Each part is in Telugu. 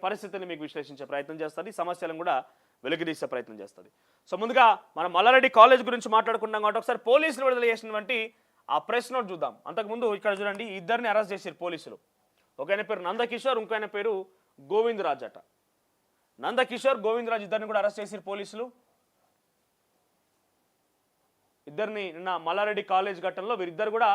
పరిస్థితిని మీకు విశ్లేషించే ప్రయత్నం చేస్తుంది, సమస్యలను కూడా వెలుగుదీసే ప్రయత్నం చేస్తుంది. సో ముందుగా మనం మల్లారెడ్డి కాలేజ్ గురించి మాట్లాడుకున్నాం కాబట్టి ఒకసారి పోలీసులు విడుదల చేసినటువంటి ఆ ప్రెస్ నోట్ చూద్దాం. అంతకుముందు ఇక్కడ చూడండి, ఇద్దరిని అరెస్ట్ చేశారు పోలీసులు. ఒక ఆయన పేరు నందకిషోర్, ఇంకో ఆయన పేరు గోవిందరాజ్ అట. నందకిషోర్, గోవిందరాజ్ ఇద్దరిని కూడా అరెస్ట్ చేశారు పోలీసులు. ఇద్దరిని నిన్న మల్లారెడ్డి కాలేజ్ ఘట్టంలో వీరిద్దరు కూడా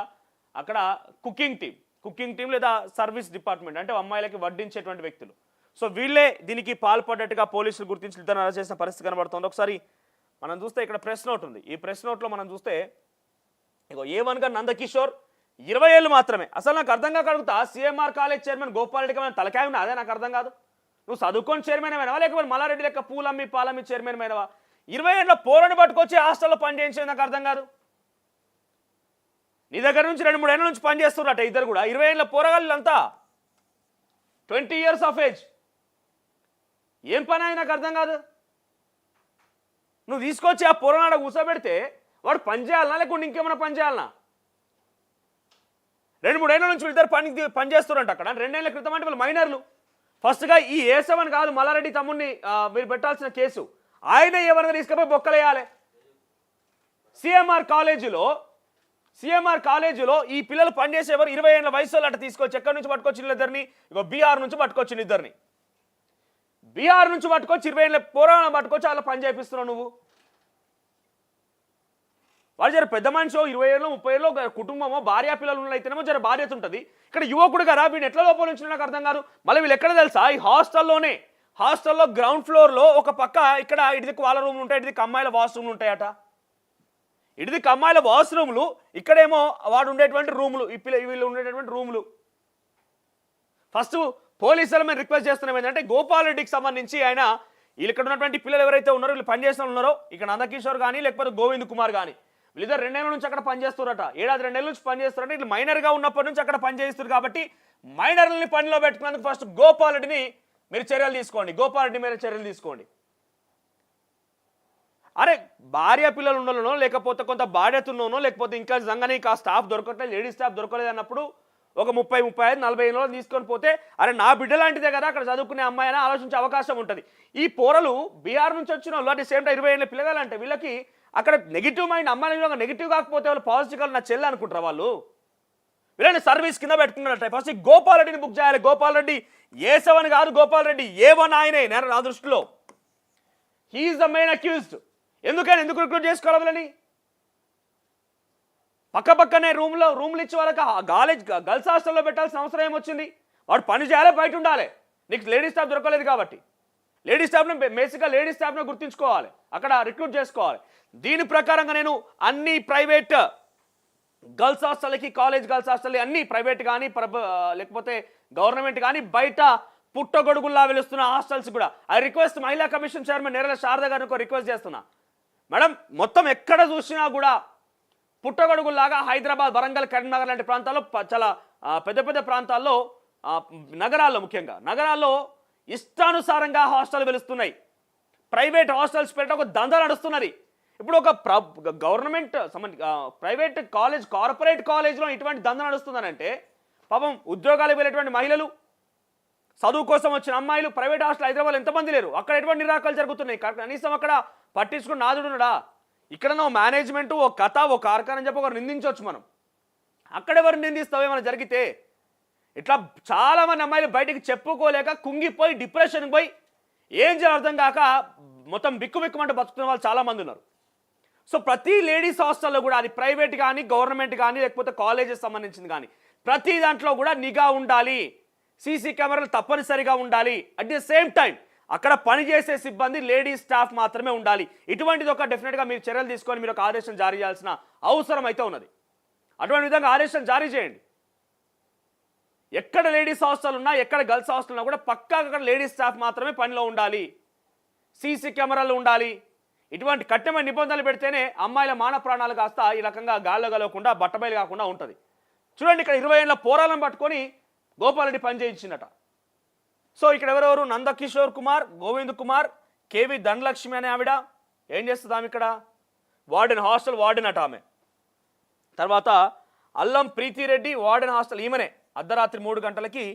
అక్కడ కుకింగ్ టీం లేదా సర్వీస్ డిపార్ట్మెంట్ అంటే అమ్మాయిలకి వడ్డించేటువంటి వ్యక్తులు. సో వీళ్ళే దీనికి పాల్పడ్డట్టుగా పోలీసులు గుర్తించి ఇద్దరు అరెస్ట్ చేసిన పరిస్థితి కనబడుతుంది. ఒకసారి మనం చూస్తే ఇక్కడ ప్రెస్ నోట్ ఉంది. ఈ ప్రెస్ నోట్లో మనం చూస్తే ఇగో A1గా నందకిషోర్ 20 ఏళ్ళు మాత్రమే. అసలు నాకు అర్థం కాక అడుగుతా, సిఎంఆర్ కాలేజ్ చైర్మన్ గోపాల్ రెడ్డికి ఏమైనా తలకాయ ఉన్నా? అదే నాకు అర్థం కాదు. నువ్వు చదువుకొని చైర్మన్ అయినావా లేకపోతే మల్లారెడ్డి లెక్క పూలమ్మి పాలమ్మి చైర్మన్ అయినవా? 20 ఏళ్ళ పోరని పట్టుకొచ్చి హాస్టల్లో పనిచేయించేది నాకు అర్థం కాదు. నీ దగ్గర నుంచి 2-3 ఏళ్ళ నుంచి పనిచేస్తున్నారట ఇద్దరు కూడా. 20 ఏళ్ళ పోరగాళ్ళు అంతా 20 years ఆఫ్ ఏజ్. ఏం పని అయినా నాకు అర్థం కాదు. నువ్వు తీసుకొచ్చి ఆ పోరనాడ కూర్చోబెడితే వాడు పని చేయాలనా లేకుంటే ఇంకేమైనా పని చేయాలనా? 2-3 ఏళ్ళ నుంచి ఇద్దరు పనిచేస్తున్నారంట అక్కడ. 2 ఏళ్ల క్రితం అంటే వాళ్ళు మైనర్లు. ఫస్ట్గా ఈ A7 కాదు మల్లారెడ్డి తమ్ముడిని మీరు పెట్టాల్సిన కేసు. ఆయన ఏమన్నా తీసుకుపోయి బొక్కలేయాలి. సిఎంఆర్ కాలేజీలో ఈ పిల్లలు పనిచేసేవారు 20 ఏళ్ళ వయసులో అట్లా తీసుకొచ్చి ఎక్కడి నుంచి పట్టుకొచ్చిన ఇద్దరిని, ఇగో బీహార్ నుంచి పట్టుకొచ్చిన ఇద్దరిని. బీహార్ నుంచి పట్టుకొచ్చి 20 ఏళ్ళ పోరాణం పట్టుకొచ్చి అలా పని చేపిస్తున్నావు నువ్వు. వాళ్ళు జర పెద్ద మనిషి 20 ఏళ్ళు 30 ఏళ్ళు కుటుంబమో భార్య పిల్లలు ఉన్నట్లయితేనేమో జర బాధ్యత ఉంటుంది. ఇక్కడ యువకుడు కదా, వీడిని ఎట్లా లోపల నుంచి నాకు అర్థం కాదు. మళ్ళీ వీళ్ళు ఎక్కడ తెలుసా, ఈ హాస్టల్లో గ్రౌండ్ ఫ్లోర్లో ఒక పక్క ఇక్కడ ఇటుదికి వాళ్ళ రూమ్లు ఉంటాయి, ఇటుదికి అమ్మాయిల వాష్రూమ్లు ఉంటాయట. ఇటుదికి అమ్మాయిల వాష్రూమ్లు, ఇక్కడేమో వాడు ఉండేటువంటి రూములు, వీళ్ళు ఉండేటువంటి రూములు. ఫస్ట్ పోలీసుల మీద రిక్వెస్ట్ చేస్తున్నాం ఏంటంటే గోపాల్ రెడ్డికి సంబంధించి ఆయన వీళ్ళు ఇక్కడ ఉన్నటువంటి పిల్లలు ఎవరైతే ఉన్నారో వీళ్ళు పనిచేసిన ఉన్నారో ఇక్కడ నందకిషోర్ కానీ లేకపోతే గోవింద్ కుమార్ కానీ వీళ్ళిద్దరు 2 ఏళ్ళ నుంచి అక్కడ పనిచేస్తున్నారట. 2 ఏళ్ళ నుంచి పనిచేస్తారంటే ఇట్లా మైనర్గా ఉన్నప్పటి నుంచి అక్కడ పనిచేస్తారు. కాబట్టి మైనర్లని పనిలో పెట్టుకున్నందుకు ఫస్ట్ గోపాల్ రెడ్డిని మీరు చర్యలు తీసుకోండి. అరే భార్య పిల్లలు ఉండలోనో లేకపోతే కొంత బాధ్యతలోనో లేకపోతే ఇంకా నిజంగానే ఆ స్టాఫ్ దొరకట్లేదు, లేడీ స్టాఫ్ దొరకలేదు అన్నప్పుడు ఒక 30, 35, 40 ఏళ్ళలో తీసుకొని పోతే అరే నా బిడ్డ లాంటిదే కదా అక్కడ చదువుకునే అమ్మాయి అని ఆలోచించే అవకాశం ఉంటుంది. ఈ పోరలు బీహార్ నుంచి వచ్చిన వాళ్ళు అట్ ది సేమ్ టైం 20 ఏళ్ళ పిల్లగాలు అంటే వీళ్ళకి అక్కడ నెగిటివ్ మైండ్, అమ్మాయిలు నెగిటివ్ కాకపోతే వాళ్ళు పాజిటివ్గా నా చెల్లి అనుకుంటారు వాళ్ళు. వీళ్ళని సర్వీస్ కింద పెట్టుకున్నట్టు ఫస్ట్ గోపాల్ రెడ్డిని బుక్ చేయాలి. గోపాల్ రెడ్డి A7 కాదు, గోపాల్ రెడ్డి A1 ఆయనే నా దృష్టిలో. He's the main accused. ఎందుకు రిక్రూట్ చేసుకోవాలి వీళ్ళని? పక్కనే రూమ్లు ఇచ్చి వాళ్ళకి గర్ల్స్ హాస్టల్లో పెట్టాల్సిన అవసరం ఏమొచ్చింది? వాడు పని చేయాలి, బయట ఉండాలి. నీకు లేడీ స్టాఫ్ దొరకలేదు కాబట్టి లేడీ స్టాఫ్ను గుర్తించుకోవాలి, అక్కడ రిక్రూట్ చేసుకోవాలి. దీని ప్రకారంగా నేను అన్ని ప్రైవేట్ గర్ల్స్ హాస్టల్కి, కాలేజ్ గర్ల్స్ హాస్టల్ అన్ని ప్రైవేట్ కానీ లేకపోతే గవర్నమెంట్ కానీ బయట పుట్టగొడుగుల్లా వెలుస్తున్న హాస్టల్స్ కూడా ఐ రిక్వెస్ట్ మహిళా కమిషన్ చైర్మన్ నేరల శారద గారిని రిక్వెస్ట్ చేస్తున్నా. మేడం మొత్తం ఎక్కడ చూసినా కూడా పుట్టగొడుగుల్లాగా హైదరాబాద్, వరంగల్, కరీంనగర్ లాంటి ప్రాంతాల్లో చాలా పెద్ద ప్రాంతాల్లో ముఖ్యంగా నగరాల్లో ఇష్టానుసారంగా హాస్టల్ వెలుస్తున్నాయి. ప్రైవేట్ హాస్టల్స్ పెట్ట ఒక దందా నడుస్తున్నది. ఇప్పుడు ఒక గవర్నమెంట్ ప్రైవేట్ కాలేజ్, కార్పొరేట్ కాలేజ్లో ఇటువంటి దందా నడుస్తుందనంటే పాపం ఉద్యోగాలకు వెళ్ళేటువంటి మహిళలు, చదువు కోసం వచ్చిన అమ్మాయిలు ప్రైవేట్ హాస్టల్ హైదరాబాద్ ఎంతమంది లేరు? అక్కడ ఎటువంటి నిరాకరణ జరుగుతున్నాయి. కనీసం అక్కడ పట్టించుకుని నాదుడున్నాడా? ఇక్కడ మేనేజ్మెంట్ ఒక కథ, ఒక కార్ఖాన చెప్పి ఒకరు నిందించవచ్చు. మనం అక్కడెవరు నిందిస్తావు ఏమైనా జరిగితే? ఇట్లా చాలామంది అమ్మాయిలు బయటికి చెప్పుకోలేక కుంగిపోయి డిప్రెషన్కి పోయి ఏం చేయాలి అర్థం కాక మొత్తం బిక్కుమంటూ బతుకుతున్న వాళ్ళు చాలామంది ఉన్నారు. సో ప్రతి లేడీస్ హాస్టల్లో కూడా అది ప్రైవేట్ కానీ గవర్నమెంట్ కానీ లేకపోతే కాలేజెస్ సంబంధించింది కానీ ప్రతి దాంట్లో కూడా నిఘా ఉండాలి, సీసీ కెమెరాలు తప్పనిసరిగా ఉండాలి. అట్ ది సేమ్ టైం అక్కడ పనిచేసే సిబ్బంది లేడీస్ స్టాఫ్ మాత్రమే ఉండాలి. ఇటువంటిది ఒక డెఫినెట్గా మీరు చర్యలు తీసుకొని మీరు ఒక ఆదేశం జారీ చేయాల్సిన అవసరం అయితే ఉన్నది. అటువంటి విధంగా ఆదేశం జారీ చేయండి. ఎక్కడ లేడీస్ హాస్టల్ ఉన్నా, ఎక్కడ గర్ల్స్ హాస్టల్ ఉన్నా కూడా పక్కాగా అక్కడ లేడీస్ స్టాఫ్ మాత్రమే పనిలో ఉండాలి, సీసీ కెమెరాలు ఉండాలి. ఇటువంటి కఠినమైన నిబంధనలు పెడితేనే అమ్మాయిల మాన ప్రాణాలు కాస్త ఈ రకంగా గాల్లో కలవకుండా బట్టబయలు కాకుండా ఉంటుంది. చూడండి, ఇక్కడ 20 ఏళ్ళ పోరాలను పట్టుకొని గోపాల్ రెడ్డి పని చేయించినట. సో ఇక్కడ ఎవరెవరు? నందకిషోర్ కుమార్, గోవింద్ కుమార్, కేవి ధనలక్ష్మి అనే ఆవిడ ఏం చేస్తుంది? ఆమె ఇక్కడ వార్డెన్, హాస్టల్ వార్డెన్ అట ఆమె. తర్వాత అల్లం ప్రీతిరెడ్డి వార్డెన్ హాస్టల్, ఈమెనే అర్ధరాత్రి 3 గంటలకి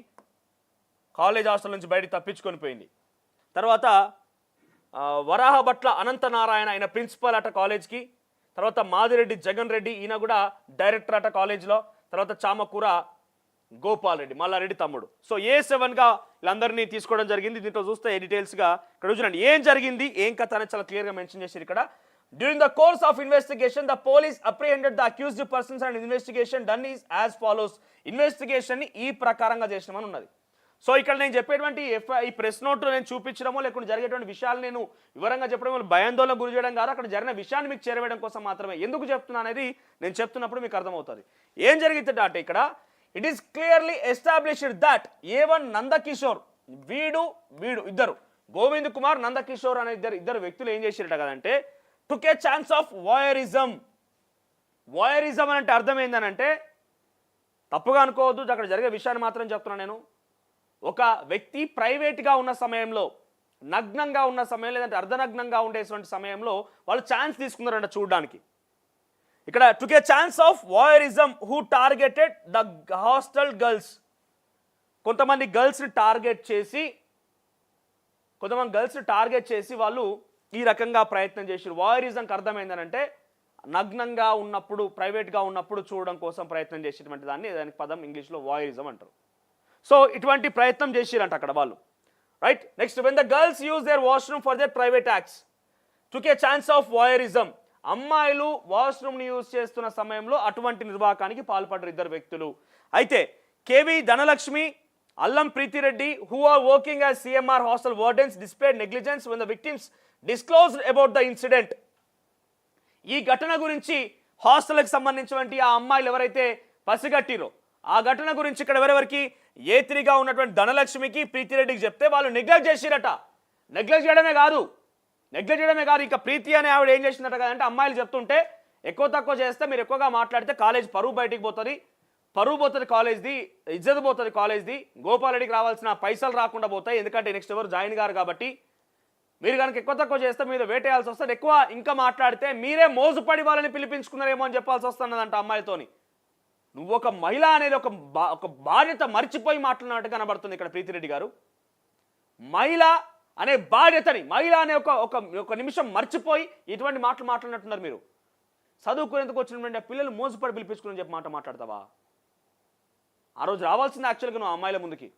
కాలేజ్ హాస్టల్ నుంచి బయటికి తప్పించుకొని పోయింది. తర్వాత వరాహభట్ల అనంతనారాయణ ఆయన ప్రిన్సిపల్ అట కాలేజ్కి. తర్వాత మాదిరెడ్డి జగన్ రెడ్డి ఈయన కూడా డైరెక్టర్ అట కాలేజ్లో. తర్వాత చామకూర గోపాల్ రెడ్డి మల్లారెడ్డి తమ్ముడు. సో A7గా వీళ్ళందరినీ తీసుకోవడం జరిగింది. దీంట్లో చూస్తే డీటెయిల్స్గా ఇక్కడ చూడండి ఏం జరిగింది ఏం కథ అనేది చాలా క్లియర్గా మెన్షన్ చేశారు ఇక్కడ. During the course of investigation the police apprehended the accused persons and investigation done is as follows. ఇన్వెస్టిగేషన్ని ఈ ప్రకారంగా చేసినామని ఉన్నది. సో ఇక్కడ నేను చెప్పేటువంటి ఈ ప్రెస్ నోట్ నేను చూపించడమో లేకుంటే జరిగేటువంటి విషయాలు నేను వివరంగా చెప్పడం భయాందోళన గురి చేయడం కాదు, అక్కడ జరిగిన విషయాన్ని మీకు చేరవేయడం కోసం మాత్రమే. ఎందుకు చెప్తున్నా అనేది నేను చెప్తున్నప్పుడు మీకు అర్థమవుతుంది ఏం జరిగింది అంటే ఇక్కడ. It is clearly established that A1 Nandakishore వీడు ఇద్దరు గోవింద్ కుమార్ నందకిషోర్ అనే ఇద్దరు వ్యక్తులు ఏం చేసిరట కదంటే టుక్ ఏ ఛాన్స్ ఆఫ్ వాయరిజం. వాయరిజం అంటే అర్థం ఏందనంటే తప్పుగా అనుకోవద్దు, అక్కడ జరిగే విషయాన్ని మాత్రం చెప్తున్నాను నేను. ఒక వ్యక్తి ప్రైవేట్గా ఉన్న సమయంలో నగ్నంగా ఉన్న సమయం లేదంటే అర్ధనగ్నంగా ఉండేటువంటి సమయంలో వాళ్ళు ఛాన్స్ తీసుకున్నారంట చూడడానికి. ఇక్కడ took a chance of voyeurism who targeted the hostel girls. కొంతమంది గర్ల్స్ని టార్గెట్ చేసి వాళ్ళు ఈ రకంగా ప్రయత్నం చేశారు. వాయరిజంకి అర్థమైందనంటే నగ్నంగా ఉన్నప్పుడు ప్రైవేట్గా ఉన్నప్పుడు చూడడం కోసం ప్రయత్నం చేసేటువంటి దానికి పదం ఇంగ్లీష్లో వాయరిజం అంటారు. సో ఇటువంటి ప్రయత్నం చేసిరంట అక్కడ వాళ్ళు. Right. Next when the girls use their washroom for their private acts took a chance of వాయరిజం. అమ్మాయిలు వాష్రూమ్ని యూజ్ చేస్తున్న సమయంలో అటువంటి నిర్వాకానికి పాల్పడ్డారు ఇద్దరు వ్యక్తులు. అయితే కేవి ధనలక్ష్మి అల్లం Preethi Reddy who are working as CMR hostel wardens displayed negligence when the victims disclosed about the incident. ఈ ఘటన గురించి హాస్టల్కి సంబంధించినటువంటి ఆ అమ్మాయిలు ఎవరైతే పసిగట్టిరో ఆ ఘటన గురించి ఇక్కడ ఎవరెవరికి A3గా ఉన్నటువంటి ధనలక్ష్మికి ప్రీతిరెడ్డికి చెప్తే వాళ్ళు నెగ్లెక్ట్ చేసిరట. నెగ్లెక్ట్ చేయడమే కాదు ఇంకా ప్రీతి అనే ఆవిడ ఏం చేసిందట కదంటే అమ్మాయిలు చెప్తుంటే ఎక్కువ తక్కువ చేస్తే మీరు ఎక్కువగా మాట్లాడితే కాలేజ్ పరువు బయటికి పోతుంది, పరువు పోతుంది కాలేజ్ది, ఇజ్జత్ పోతుంది కాలేజ్ది, గోపాల్ రెడ్డికి రావాల్సిన పైసలు రాకుండా పోతాయి, ఎందుకంటే నెక్స్ట్ ఎవరు జాయిన్ గారు కాబట్టి మీరు కనుక ఎక్కువ తక్కువ చేస్తే మీద వేటేయాల్సి వస్తుంది, ఎక్కువ ఇంకా మాట్లాడితే మీరే మోజుపడి వాళ్ళని పిలిపించుకున్నారేమో అని చెప్పాల్సి వస్తున్నదంట అమ్మాయిలతోని. నువ్వు ఒక మహిళ అనేది ఒక బాధ్యత మర్చిపోయి మాట్లాడినట్టు కనబడుతుంది ఇక్కడ ప్రీతిరెడ్డి గారు. మహిళ అనే బాధ్యతని మహిళ అనే ఒక నిమిషం మర్చిపోయి ఇటువంటి మాటలు మాట్లాడినట్టున్నారు మీరు. చదువుకునేందుకు వచ్చినటువంటి పిల్లలు మోసపడి పిలిపించుకుని చెప్పి మాట్లాడతావా? ఆ రోజు రావాల్సింది యాక్చువల్గా నువ్వు అమ్మాయిల ముందుకి.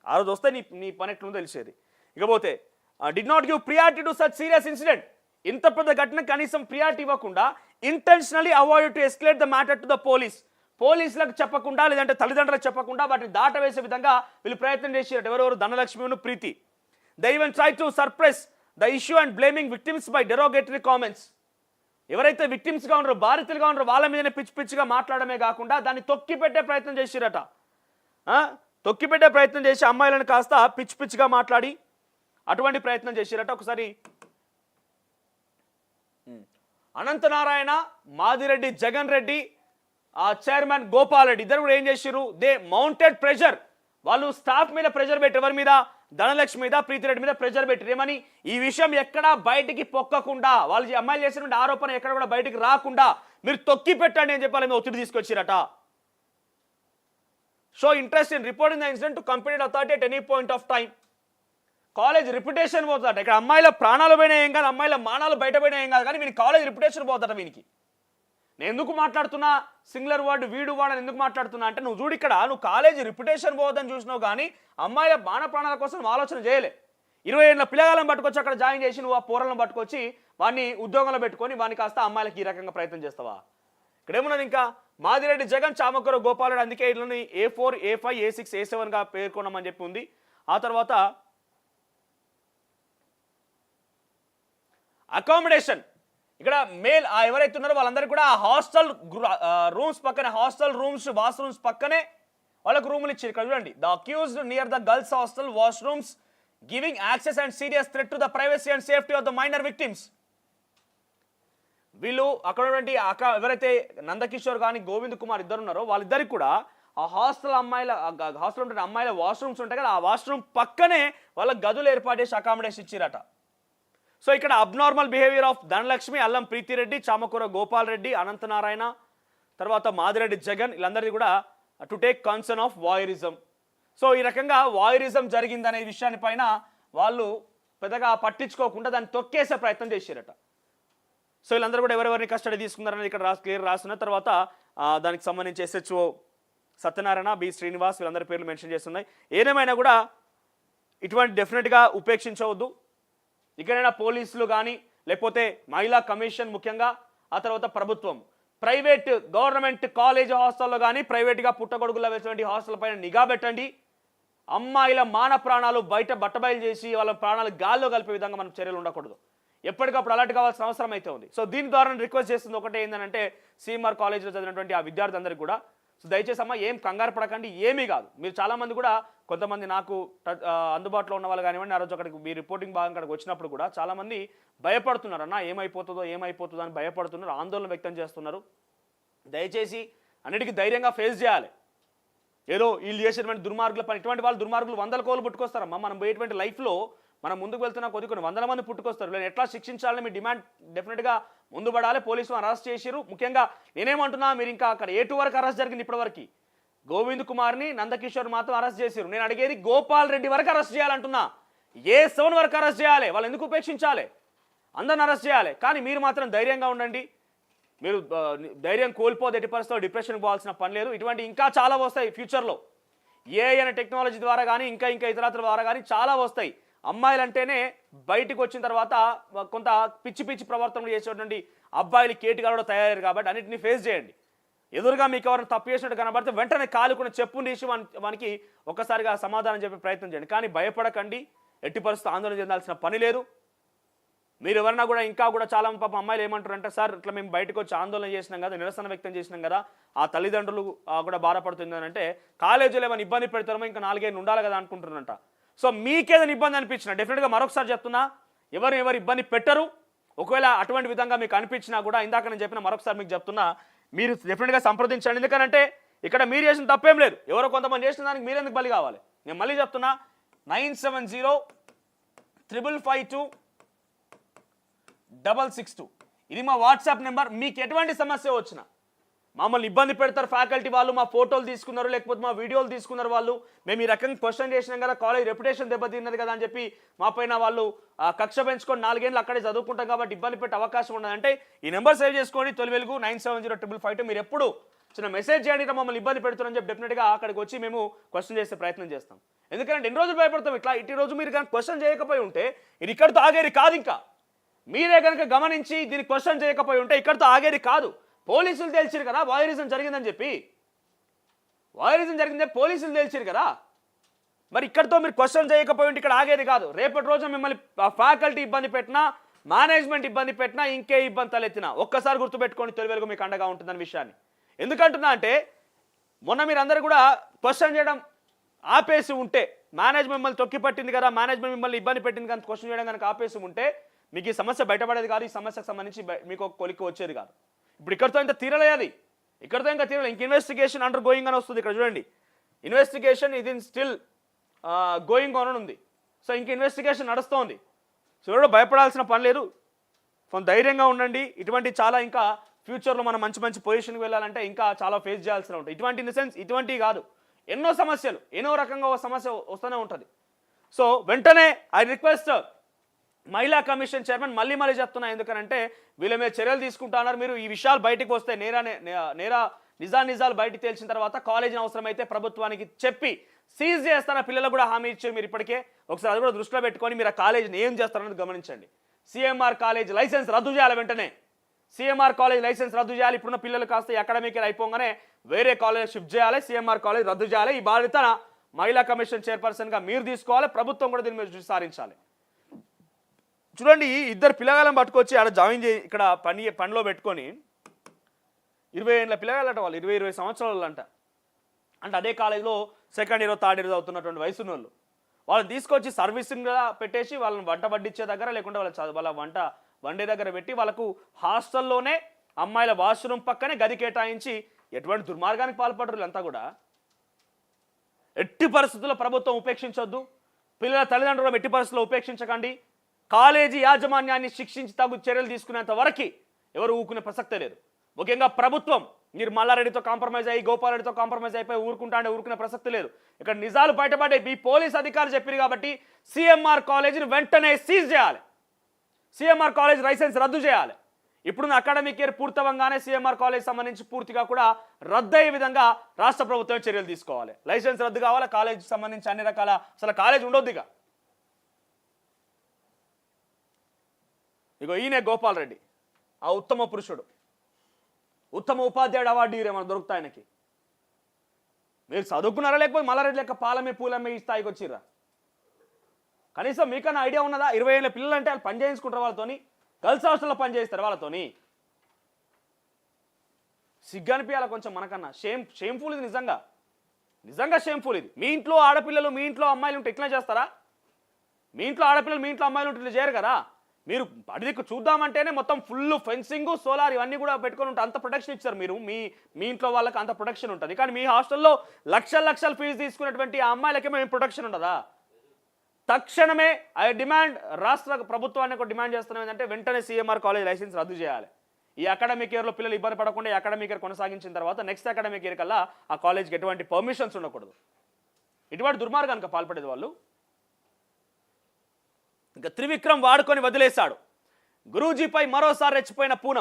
ఆ రోజు వస్తే నీ పని ఎట్లుందో తెలిసేది. ఇకపోతే did not give priority to such serious incident. ఇంత పెద్ద ఘటన కనీసం ప్రియారిటీ ఇవ్వకుండా intentionally avoid to escalate the matter to the పోలీసులకు చెప్పకుండా లేదంటే తల్లిదండ్రులకు చెప్పకుండా వాటిని దాటవేసే విధంగా వీళ్ళు ప్రయత్నం చేశారు. ఎవరెవరు? Dhanalakshmi Preethi. They even try to suppress the issue and blaming victims by derogatory comments. ఎవరైతే విక్టిమ్స్గా ఉన్నారో బాధితులుగా ఉన్నారో వాళ్ళ మీదనే పిచ్చిగా మాట్లాడమే కాకుండా దాన్ని తొక్కిపెట్టే ప్రయత్నం చేసిరట. తొక్కిపెట్టే ప్రయత్నం చేసి అమ్మాయిలను కాస్త పిచ్చిగా మాట్లాడి అటువంటి ప్రయత్నం చేసిరట. ఒకసారి అనంతనారాయణ, మాదిరెడ్డి జగన్ రెడ్డి, చైర్మన్ గోపాల్ రెడ్డి ఇద్దరు కూడా ఏం చేశారు? They mounted pressure. వాళ్ళు స్టాఫ్ మీద ప్రెషర్ పెట్టి ఎవరి మీద? ధనలక్ష్మి మీద, ప్రీతిరెడ్డి మీద ప్రెషర్ పెట్టి ఏమని ఈ విషయం ఎక్కడా బయటికి పొక్కకుండా వాళ్ళు అమ్మాయిలు చేసినటువంటి ఆరోపణ ఎక్కడ కూడా బయటికి రాకుండా మీరు తొక్కి పెట్టండి అని చెప్పాలి ఒత్తిడి తీసుకొచ్చిరట. Show interest in reporting the incident to company authority at any point of time. College reputation పోతుందట. ఇక్కడ అమ్మాయిల ప్రాణాలు పోయినా ఏం కాదు, అమ్మాయిల మానాలు బయట పోయినా ఏం కాదు, కానీ వీని కాలేజ్ రిప్యుటేషన్ పోతుందట వీనికి. నేను ఎందుకు మాట్లాడుతున్నా సింగులర్ వర్డ్ వీడు వాడని ఎందుకు మాట్లాడుతున్నా అంటే నువ్వు చూడు ఇక్కడ నువ్వు కాలేజీ రిప్యుటేషన్ పోవద్దని చూసినావు కానీ అమ్మాయిల బాణ ప్రాణాల కోసం ఆలోచన చేయలే. 20 ఏళ్ళ పిల్లగాలను పట్టుకొచ్చి అక్కడ జాయిన్ చేసి నువ్వు ఆ పోరలను పట్టుకొచ్చి వాడిని ఉద్యోగంలో పెట్టుకొని వాడిని కాస్త అమ్మాయిలకి ఈ రకంగా ప్రయత్నం చేస్తావా? ఇక్కడ ఏమున్నది ఇంకా మాదిరెడ్డి జగన్, చామకూర గోపాల్ రెడ్డి, అందుకే ఇట్లని A4, A5, A6, A7గా పేర్కొన్నామని చెప్పి ఉంది. ఆ తర్వాత అకామిడేషన్. ఇక్కడ మేల్ ఎవరైతే ఉన్నారో వాళ్ళందరికీ కూడా హాస్టల్ రూమ్స్ పక్కనే వాష్రూమ్స్ పక్కనే వాళ్ళకు రూములు ఇచ్చారు. ఇక్కడ చూడండి, the accused near the girls hostel washrooms giving access and serious threat to the privacy and safety of the minor victims. వీళ్ళు అక్కడ ఉన్నటువంటి ఎవరైతే నందకిషోర్ కానీ గోవింద్ కుమార్ ఇద్దరు ఉన్నారో వాళ్ళిద్దరికి కూడా ఆ హాస్టల్ ఉంటే అమ్మాయిల వాష్రూమ్స్ ఉంటాయి కదా, ఆ వాష్రూమ్ పక్కనే వాళ్ళ గదులు ఏర్పాటు చేసి అకామిడేషన్ ఇచ్చిరట. సో ఇక్కడ అబ్నార్మల్ బిహేవియర్ ఆఫ్ ధనలక్ష్మి, అల్లం ప్రీతిరెడ్డి, చామకూర గోపాల్ రెడ్డి, అనంతనారాయణ, తర్వాత మాదిరెడ్డి జగన్ వీళ్ళందరినీ కూడా to take concern of వాయరిజం. So ఈ రకంగా వాయరిజం జరిగిందనే విషయాన్ని పైన వాళ్ళు పెద్దగా పట్టించుకోకుండా దాన్ని తొక్కేసే ప్రయత్నం చేశారట. సో వీళ్ళందరూ కూడా ఎవరెవరిని కస్టడీ తీసుకున్నారని ఇక్కడ క్లియర్ రాసిన తర్వాత దానికి సంబంధించి SHO సత్యనారాయణ, బి శ్రీనివాస్ వీళ్ళందరి పేర్లు మెన్షన్ చేస్తున్నాయి. ఏదేమైనా కూడా ఇటువంటి డెఫినెట్గా ఉపేక్షించవద్దు. ఇకనైనా పోలీసులు కానీ లేకపోతే మహిళా కమిషన్ ముఖ్యంగా, ఆ తర్వాత ప్రభుత్వం ప్రైవేట్ గవర్నమెంట్ కాలేజ్ హాస్టల్లో కానీ ప్రైవేట్గా పుట్టగొడుగులో వేసినటువంటి హాస్టల్ పైన నిఘా పెట్టండి. అమ్మాయిల మాన ప్రాణాలు బయట బట్టబయలు చేసి వాళ్ళ ప్రాణాలు గాల్లో కలిపే విధంగా మనం చర్యలు ఉండకూడదు. ఎప్పటికప్పుడు అలర్ట్ కావాల్సిన అవసరం అయితే ఉంది. సో దీని ద్వారా రిక్వెస్ట్ చేస్తుంది ఒకటే ఏంటంటే CMR కాలేజ్లో చదివినటువంటి ఆ విద్యార్థులందరికీ కూడా సో దయచేసి అమ్మ ఏం కంగారు పడకండి, ఏమీ కాదు. మీరు చాలామంది కూడా కొంతమంది నాకు అందుబాటులో ఉన్న వాళ్ళు కానివ్వండి, ఆ రోజు అక్కడికి మీ రిపోర్టింగ్ భాగం అక్కడికి వచ్చినప్పుడు కూడా చాలామంది భయపడుతున్నారు. అన్న ఏమైపోతుందో అని భయపడుతున్నారు, ఆందోళన వ్యక్తం చేస్తున్నారు. దయచేసి అన్నిటికీ ధైర్యంగా ఫేస్ చేయాలి. ఏదో వీళ్ళు చేసేటువంటి దుర్మార్గుల పని, ఇటువంటి వాళ్ళు దుర్మార్గులు 100 కోళ్ళు పుట్టుకొస్తారమ్మా. మనం పోయేటువంటి లైఫ్లో మనం ముందుకు వెళ్తున్న కొన్ని 100 మంది పుట్టుకొస్తారు. వీళ్ళని ఎట్లా శిక్షించాలని మీ డిమాండ్ డెఫినెట్గా ముందు పడాలి. పోలీసులు అరెస్ట్ చేసిరు. ముఖ్యంగా నేనేమంటున్నా, మీరు ఇంకా అక్కడ A2 వరకు అరెస్ట్ జరిగింది ఇప్పటివరకు. గోవింద్ కుమార్ని, నందకిషోర్ మాత్రం అరెస్ట్ చేసిరు. నేను అడిగేది గోపాల్ రెడ్డి వరకు అరెస్ట్ చేయాలంటున్నా. A7 వరకు అరెస్ట్ చేయాలి. వాళ్ళు ఎందుకు ఉపేక్షించాలి? అందరిని అరెస్ట్ చేయాలి. కానీ మీరు మాత్రం ధైర్యంగా ఉండండి. మీరు ధైర్యం కోల్పోతే ఎట్టి పరిస్థితుల్లో డిప్రెషన్కి పోవాల్సిన పని లేదు. ఇటువంటి ఇంకా చాలా వస్తాయి ఫ్యూచర్లో. AI అనే టెక్నాలజీ ద్వారా కానీ ఇంకా ఇతరత్ర ద్వారా కానీ చాలా వస్తాయి. అమ్మాయిలు అంటేనే బయటకు వచ్చిన తర్వాత కొంత పిచ్చి ప్రవర్తనలు చేసేటువంటి అబ్బాయిలు కేటుగా కూడా తయారయ్యారు. కాబట్టి అన్నింటినీ ఫేస్ చేయండి. ఎదురుగా మీకు ఎవరైనా తప్పు చేసినట్టు కనబడితే వెంటనే కాలుకున్న చెప్పుని తీసి మనకి ఒక్కసారిగా సమాధానం చెప్పే ప్రయత్నం చేయండి. కానీ భయపడకండి, ఎట్టి పరిస్థితి ఆందోళన చెందాల్సిన పని లేదు. మీరు ఎవరన్నా కూడా ఇంకా కూడా చాలా పాపం అమ్మాయిలు ఏమంటారు అంటే, సార్ ఇట్లా మేము బయటకు వచ్చి ఆందోళన చేసినాం కదా, నిరసన వ్యక్తం చేసినాం కదా, ఆ తల్లిదండ్రులు కూడా బాధపడుతుందని అంటే కాలేజీలో ఏమైనా ఇబ్బంది పెడతారో ఇంకా 4 ఏళ్ళు ఉండాలి కదా అనుకుంటున్నారంట. సో మీకేదైనా ఇబ్బంది అనిపించినా డెఫినెట్గా మరొకసారి చెప్తున్నా, ఎవరు ఇబ్బంది పెట్టరు. ఒకవేళ అటువంటి విధంగా మీకు అనిపించినా కూడా ఇందాక నేను చెప్పిన మరొకసారి మీకు చెప్తున్నా, మీరు డెఫినెట్గా సంప్రదించండి. ఎందుకంటే ఇక్కడ మీరు చేసిన తప్పేం లేదు. ఎవరో కొంతమంది చేసిన దానికి మీరెందుకు బలి కావాలి? నేను మళ్ళీ చెప్తున్నా, 9705526662 ఇది మా వాట్సాప్ నెంబర్. మీకు ఎటువంటి సమస్య వచ్చినా, మమ్మల్ని ఇబ్బంది పెడతారు ఫ్యాకల్టీ వాళ్ళు, మా ఫోటోలు తీసుకున్నారు లేకపోతే మా వీడియోలు తీసుకున్నారు వాళ్ళు, మేము ఈ రకంగా క్వశ్చన్ చేసినాం కదా, కాలేజ్ రెప్యుటేషన్ దెబ్బతిన్నది కదా అని చెప్పి మా పైన వాళ్ళు కక్ష పెంచుకొని 4 ఏళ్ళు అక్కడే చదువుకుంటాం కాబట్టి ఇబ్బంది పెట్టే అవకాశం ఉండదంటే ఈ నెంబర్ సేవ్ చేసుకోండి, తొలి వెలుగు 970552. మీరు ఎప్పుడు చిన్న మెసేజ్ చేయండి, మమ్మల్ని ఇబ్బంది పెడుతున్నారని చెప్పి డెఫినెట్గా అక్కడికి వచ్చి మేము క్వశ్చన్ చేసే ప్రయత్నం చేస్తాం. ఎందుకంటే ఎన్ని రోజులు భయపడతాం ఇట్లా. ఇటు రోజు మీరు కానీ క్వశ్చన్ చేయకపోయి ఉంటే ఇది ఇక్కడితో ఆగేది కాదు. ఇంకా మీరే కనుక గమనించి దీన్ని క్వశ్చన్ చేయకపోయి ఉంటే ఇక్కడితో ఆగేది కాదు. పోలీసులు తేల్చారు కదా వాయరిజం జరిగిందని చెప్పి, పోలీసులు తేల్చారు కదా. మరి ఇక్కడితో మీరు క్వశ్చన్ చేయకపోయి ఉంటే ఇక్కడ ఆగేది కాదు. రేపటి రోజు మిమ్మల్ని ఫ్యాకల్టీ ఇబ్బంది పెట్టినా, మేనేజ్మెంట్ ఇబ్బంది పెట్టినా, ఇంకే ఇబ్బంది తలెత్తినా ఒక్కసారి గుర్తుపెట్టుకోండి, తొలి వెలుగు మీకు అండగా ఉంటుందన్న విషయాన్ని. ఎందుకంటున్నా అంటే మొన్న మీరు అందరూ కూడా క్వశ్చన్ చేయడం ఆపేసి ఉంటే, మేనేజ్మెంట్ మిమ్మల్ని తొక్కి పట్టింది కదా, మేనేజ్మెంట్ మిమ్మల్ని ఇబ్బంది పెట్టింది కానీ క్వశ్చన్ చేయడం కనుక ఆపేసి ఉంటే మీకు ఈ సమస్య బయటపడేది కాదు. ఈ సమస్యకు సంబంధించి మీకు ఒక కొలిక్కి వచ్చేది కాదు. ఇప్పుడు ఇక్కడితో ఇంకా తీరలేదు. ఇంక ఇన్వెస్టిగేషన్ అండర్ గోయింగ్ అని వస్తుంది. ఇక్కడ చూడండి, ఇన్వెస్టిగేషన్ ఇది స్టిల్ గోయింగ్ ఆన్ ఉంది. సో ఇంక ఇన్వెస్టిగేషన్ నడుస్తోంది. సో ఎవరో భయపడాల్సిన పని లేదు. కొంత ధైర్యంగా ఉండండి. ఇటువంటి చాలా ఇంకా ఫ్యూచర్లో మనం మంచి పొజిషన్కి వెళ్ళాలంటే ఇంకా చాలా ఫేస్ చేయాల్సి ఉంటుంది. ఇటువంటి ఇన్ ద సెన్స్ ఇటువంటివి కాదు, ఎన్నో సమస్యలు ఎన్నో రకంగా ఒక సమస్య వస్తూనే ఉంటుంది. సో వెంటనే ఐ రిక్వెస్ట్ మహిళా కమిషన్ చైర్మన్ మళ్ళీ చెప్తున్నా, ఎందుకనంటే వీళ్ళ మీద చర్యలు తీసుకుంటున్నారు. మీరు ఈ విషయాలు బయటకు వస్తే నిజాలు బయటకు తేల్చిన తర్వాత కాలేజీని అవసరమైతే ప్రభుత్వానికి చెప్పి సీజ్ చేస్తారన్న పిల్లలకు కూడా హామీ ఇచ్చారు. మీరు ఇప్పటికే ఒకసారి అది కూడా దృష్టిలో పెట్టుకొని మీరు ఆ కాలేజీని ఏం చేస్తారన్నది గమనించండి. CMR కాలేజ్ లైసెన్స్ రద్దు చేయాలి. వెంటనే CMR కాలేజ్ లైసెన్స్ రద్దు చేయాలి. ఇప్పుడున్న పిల్లలు కాస్త అకాడమిక్ ఇయర్ అయిపోగానే వేరే కాలేజ్ షిఫ్ట్ చేయాలి. CMR కాలేజ్ రద్దు చేయాలి. ఈ బాధ్యత మహిళా కమిషన్ చైర్పర్సన్గా మీరు తీసుకోవాలి. ప్రభుత్వం కూడా దీని మీద దృష్టి సారించాలి. చూడండి, ఇద్దరు పిల్లగాళ్ళని పట్టుకొచ్చి ఆడ జాయిన్ చేయి, ఇక్కడ పనిలో పెట్టుకొని 20 ఏళ్ళ పిల్లగాళ్ళంట వాళ్ళు, 20 సంవత్సరాలు అంట. అంటే అదే కాలేజీలో సెకండ్ ఇయర్ థర్డ్ ఇయర్ అవుతున్నటువంటి వయసు ఉన్న వాళ్ళని తీసుకొచ్చి సర్వీసింగ్గా పెట్టేసి వాళ్ళని వంట వడ్డించే దగ్గర లేకుంటే వాళ్ళ వంట వండే దగ్గర పెట్టి వాళ్ళకు హాస్టల్లోనే అమ్మాయిల వాష్రూమ్ పక్కనే గది కేటాయించి ఎటువంటి దుర్మార్గానికి పాల్పడరు అంతా కూడా. ఎట్టి పరిస్థితుల్లో ప్రభుత్వం ఉపేక్షించొద్దు. పిల్లల తల్లిదండ్రులు ఎట్టి పరిస్థితుల్లో ఉపేక్షించకండి. కాలేజీ యాజమాన్యాన్ని శిక్షించి తగు చర్యలు తీసుకునేంత వరకు ఎవరు ఊకునే ప్రసక్తే లేదు. ముఖ్యంగా ప్రభుత్వం మీరు మల్లారెడ్డితో కాంప్రమైజ్ అయ్యి గోపాలరెడ్డితో కాంప్రమైజ్ అయిపోయి ఊరుకునే ప్రసక్తి లేదు. ఇక్కడ నిజాలు బయటపడ్డాయి. మీ పోలీస్ అధికారులు చెప్పారు కాబట్టి సిఎంఆర్ కాలేజీని వెంటనే సీజ్ చేయాలి. సిఎంఆర్ కాలేజ్ లైసెన్స్ రద్దు చేయాలి. ఇప్పుడున్న అకాడమిక్ ఇయర్ పూర్తవంగానే సిఎంఆర్ కాలేజ్ సంబంధించి పూర్తిగా కూడా రద్దయ్యే విధంగా రాష్ట్ర ప్రభుత్వం చర్యలు తీసుకోవాలి. లైసెన్స్ రద్దు కావాలి. కాలేజ్ సంబంధించి అన్ని రకాల అసలు కాలేజ్ ఉండొద్దు. ఇగో ఈయనే గోపాల్ రెడ్డి, ఆ ఉత్తమ పురుషుడు, ఉత్తమ ఉపాధ్యాయుడు అవార్డు ఏమైనా దొరుకుతాయి ఆయనకి. మీరు చదువుకున్నారా లేకపోతే మల్లారెడ్డి లెక్క పాలమే పూలమే ఈ స్థాయికి వచ్చిర్రా? కనీసం మీకన్నా ఐడియా ఉన్నదా? 20 ఏళ్ళ పిల్లలు అంటే వాళ్ళు పని చేయించుకుంటారు, వాళ్ళతోని గర్ల్స్ హాస్టల్లో పని చేస్తారు, వాళ్ళతోని సిగ్గు అనిపించాలి కొంచెం మనకన్నా. షేమ్ఫుల్ ఇది, నిజంగా షేమ్ఫుల్ ఇది. మీ ఇంట్లో ఆడపిల్లలు మీ ఇంట్లో అమ్మాయిలు ఉంటే ఇట్లా చేస్తారా? మీ ఇంట్లో ఆడపిల్లలు మీ ఇంట్లో అమ్మాయిలు ఉంటే ఇట్లా చేయరు కదా. మీరు అడిదిక్కు చూద్దామంటేనే మొత్తం ఫుల్ ఫెన్సింగ్ సోలార్ ఇవన్నీ కూడా పెట్టుకొని ఉంటే అంత ప్రొటెక్షన్ ఇచ్చారు మీరు. మీ ఇంట్లో వాళ్ళకి అంత ప్రొటెక్షన్ ఉంటుంది. కానీ మీ హాస్టల్లో లక్షల ఫీజు తీసుకునేటువంటి ఆ అమ్మాయిలకి మేము ప్రొటెక్షన్ ఉండదా? తక్షణమే ఐ డిమాండ్, రాష్ట్ర ప్రభుత్వాన్ని ఒక డిమాండ్ చేస్తున్నాం ఏంటంటే వెంటనే సిఎంఆర్ కాలేజ్ లైసెన్స్ రద్దు చేయాలి. ఈ అకాడమిక్ ఇయర్లో పిల్లలు ఇబ్బంది పడకుండా ఈ అకాడమిక్ ఇయర్ కొనసాగించిన తర్వాత నెక్స్ట్ అకాడమిక్ ఇయర్ కల్లా ఆ కాలేజ్కి ఎటువంటి పర్మిషన్స్ ఉండకూడదు. ఇటువంటి దుర్మార్గానికి పాల్పడేది వాళ్ళు. ఇంకా త్రివిక్రమ్ వాడుకొని వదిలేశాడు. గురూజీపై మరోసారి రెచ్చిపోయిన పూనం.